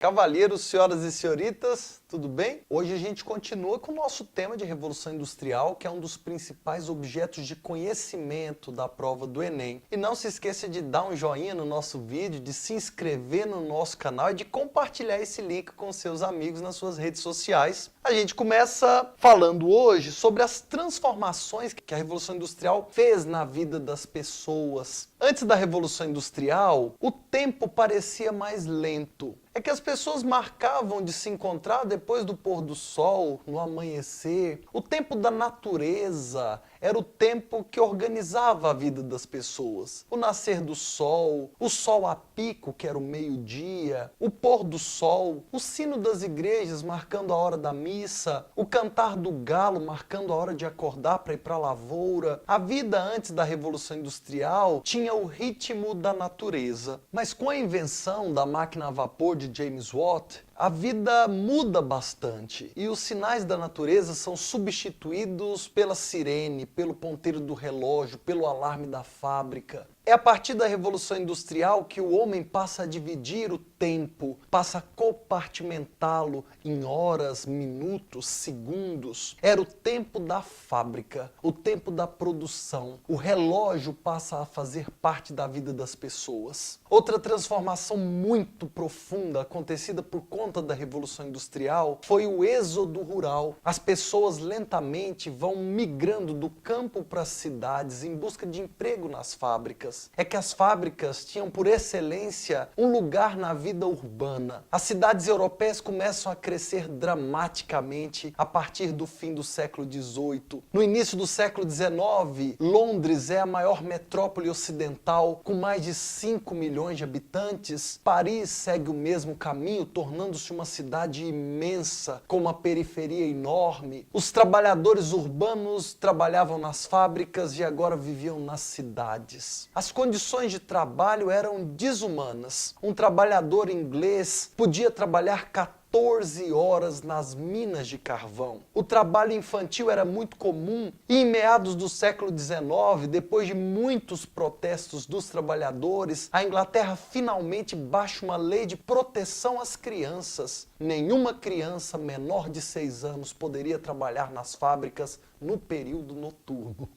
Cavalheiros, senhoras e senhoritas, tudo bem? Hoje a gente continua com o nosso tema de Revolução Industrial, que é um dos principais objetos de conhecimento da prova do Enem. E não se esqueça de dar um joinha no nosso vídeo, de se inscrever no nosso canal e de compartilhar esse link com seus amigos nas suas redes sociais. A gente começa falando hoje sobre as transformações que a Revolução Industrial fez na vida das pessoas. Antes da Revolução Industrial, o tempo parecia mais lento. É que as pessoas marcavam de se encontrar depois do pôr do sol, no amanhecer. O tempo da natureza era o tempo que organizava a vida das pessoas. O nascer do sol, o sol a pico, que era o meio-dia, o pôr do sol, o sino das igrejas marcando a hora da missa, o cantar do galo marcando a hora de acordar para ir para a lavoura. A vida antes da Revolução Industrial tinha o ritmo da natureza. Mas com a invenção da máquina a vapor de James Watt, a vida muda bastante e os sinais da natureza são substituídos pela sirene, pelo ponteiro do relógio, pelo alarme da fábrica. É a partir da Revolução Industrial que o homem passa a dividir o tempo, passa a compartimentá-lo em horas, minutos, segundos. Era o tempo da fábrica, o tempo da produção. O relógio passa a fazer parte da vida das pessoas. Outra transformação muito profunda acontecida por conta da Revolução Industrial foi o êxodo rural. As pessoas lentamente vão migrando do campo para as cidades em busca de emprego nas fábricas. É que as fábricas tinham por excelência um lugar na vida urbana. As cidades europeias começam a crescer dramaticamente a partir do fim do século XVIII. No início do século XIX, Londres é a maior metrópole ocidental com mais de 5 milhões de habitantes. Paris segue o mesmo caminho, tornando-se uma cidade imensa, com uma periferia enorme. Os trabalhadores urbanos trabalhavam nas fábricas e agora viviam nas cidades. As condições de trabalho eram desumanas. Um trabalhador inglês podia trabalhar 14 horas nas minas de carvão. O trabalho infantil era muito comum e em meados do século XIX, depois de muitos protestos dos trabalhadores, a Inglaterra finalmente baixa uma lei de proteção às crianças. Nenhuma criança menor de 6 anos poderia trabalhar nas fábricas no período noturno.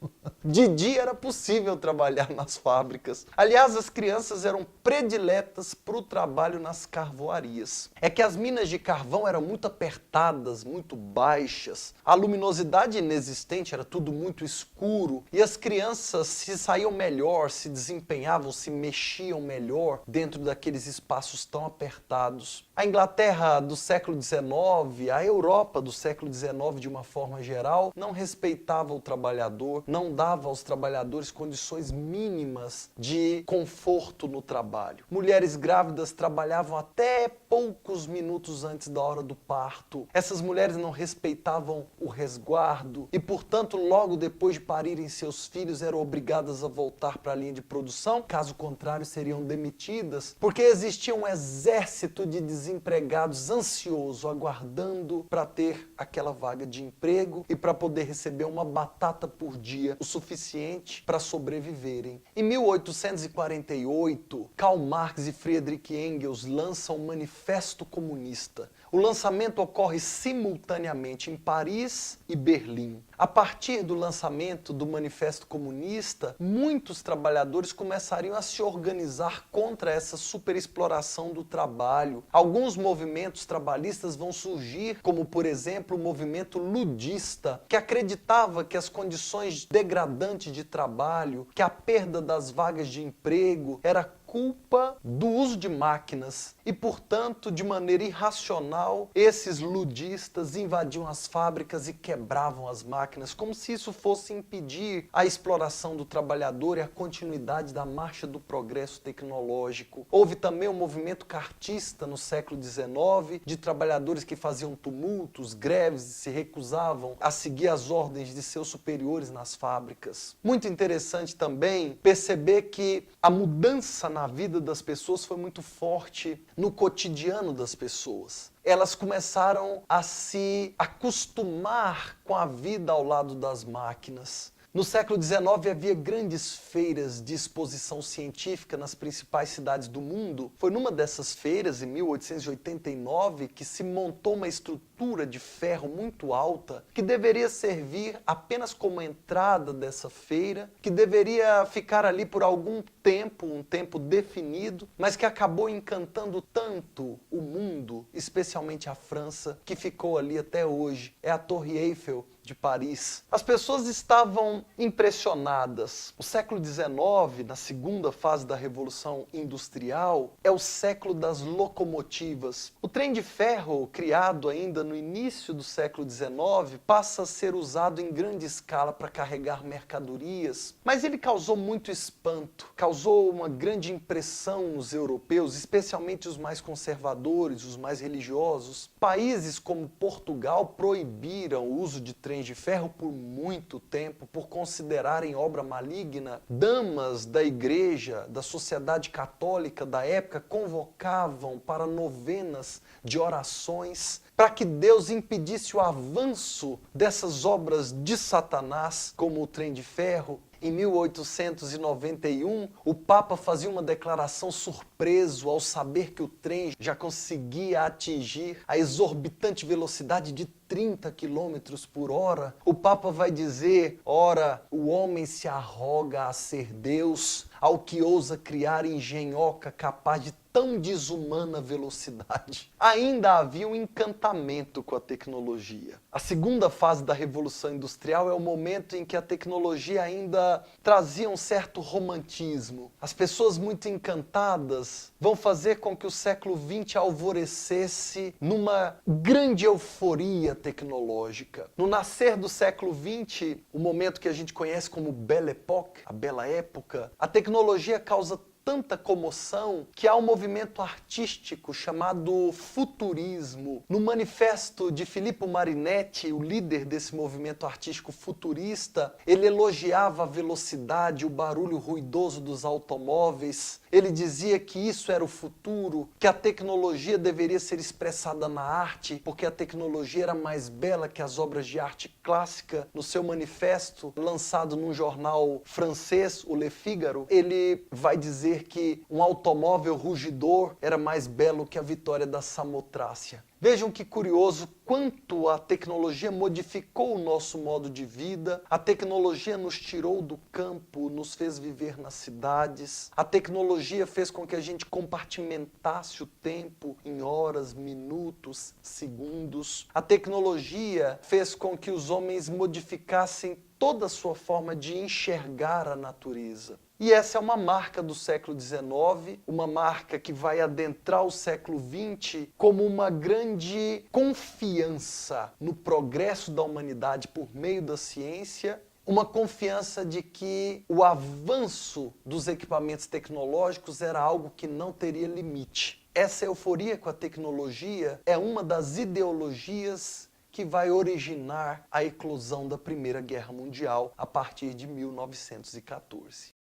De dia era possível trabalhar nas fábricas. Aliás, as crianças eram prediletas para o trabalho nas carvoarias. É que as minas de carvão eram muito apertadas, muito baixas. A luminosidade inexistente, era tudo muito escuro. E as crianças se saíam melhor, se desempenhavam, se mexiam melhor dentro daqueles espaços tão apertados. A Inglaterra do século XIX, a Europa do século XIX de uma forma geral, não respeitava o trabalhador, não dava aos trabalhadores condições mínimas de conforto no trabalho. Mulheres grávidas trabalhavam até poucos minutos antes da hora do parto. Essas mulheres não respeitavam o resguardo e, portanto, logo depois de parirem seus filhos, eram obrigadas a voltar para a linha de produção. Caso contrário, seriam demitidas, porque existia um exército de desempregados ansioso, aguardando para ter aquela vaga de emprego e para poder receber uma batata por dia, o suficiente para sobreviverem. Em 1848, Karl Marx e Friedrich Engels lançam o Manifesto Comunista. O lançamento ocorre simultaneamente em Paris e Berlim. A partir do lançamento do Manifesto Comunista, muitos trabalhadores começariam a se organizar contra essa superexploração do trabalho. Alguns movimentos trabalhistas vão surgir, como por exemplo o movimento ludista, que acreditava que as condições degradantes de trabalho, que a perda das vagas de emprego era culpa do uso de máquinas e, portanto, de maneira irracional, esses ludistas invadiam as fábricas e quebravam as máquinas, como se isso fosse impedir a exploração do trabalhador e a continuidade da marcha do progresso tecnológico. Houve também o movimento cartista no século XIX, de trabalhadores que faziam tumultos, greves e se recusavam a seguir as ordens de seus superiores nas fábricas. Muito interessante também perceber que a mudança na vida das pessoas foi muito forte no cotidiano das pessoas. Elas começaram a se acostumar com a vida ao lado das máquinas. No século XIX havia grandes feiras de exposição científica nas principais cidades do mundo. Foi numa dessas feiras, em 1889, que se montou uma estrutura de ferro muito alta que deveria servir apenas como entrada dessa feira, que deveria ficar ali por algum tempo, um tempo definido, mas que acabou encantando tanto o mundo, especialmente a França, que ficou ali até hoje. É a Torre Eiffel de Paris. As pessoas estavam impressionadas. O século XIX, na segunda fase da Revolução Industrial, é o século das locomotivas. O trem de ferro, criado ainda no início do século XIX, passa a ser usado em grande escala para carregar mercadorias, mas ele causou muito espanto, causou uma grande impressão nos europeus, especialmente os mais conservadores, os mais religiosos. Países como Portugal proibiram o uso de trens de ferro por muito tempo, por considerarem obra maligna. Damas da igreja, da sociedade católica da época, convocavam para novenas de orações para que Deus impedisse o avanço dessas obras de Satanás, como o trem de ferro. Em 1891, o Papa fazia uma declaração surpreso ao saber que o trem já conseguia atingir a exorbitante velocidade de 30 km por hora. O Papa vai dizer: ora, o homem se arroga a ser Deus, ao que ousa criar engenhoca capaz de tão desumana velocidade. Ainda havia um encantamento com a tecnologia. A segunda fase da Revolução Industrial é o momento em que a tecnologia ainda trazia um certo romantismo. As pessoas muito encantadas vão fazer com que o século XX alvorecesse numa grande euforia tecnológica. No nascer do século XX, o momento que a gente conhece como Belle Époque, a Bela Época, a tecnologia causa tanta comoção que há um movimento artístico chamado futurismo. No manifesto de Filippo Marinetti, o líder desse movimento artístico futurista, ele elogiava a velocidade, o barulho ruidoso dos automóveis. Ele dizia que isso era o futuro, que a tecnologia deveria ser expressada na arte, porque a tecnologia era mais bela que as obras de arte clássica. No seu manifesto, lançado num jornal francês, o Le Figaro, ele vai dizer que um automóvel rugidor era mais belo que a vitória da Samotrácia. Vejam que curioso quanto a tecnologia modificou o nosso modo de vida, a tecnologia nos tirou do campo, nos fez viver nas cidades, a tecnologia fez com que a gente compartimentasse o tempo em horas, minutos, segundos. A tecnologia fez com que os homens modificassem toda a sua forma de enxergar a natureza. E essa é uma marca do século XIX, uma marca que vai adentrar o século XX como uma grande confiança no progresso da humanidade por meio da ciência, uma confiança de que o avanço dos equipamentos tecnológicos era algo que não teria limite. Essa euforia com a tecnologia é uma das ideologias que vai originar a eclosão da Primeira Guerra Mundial a partir de 1914.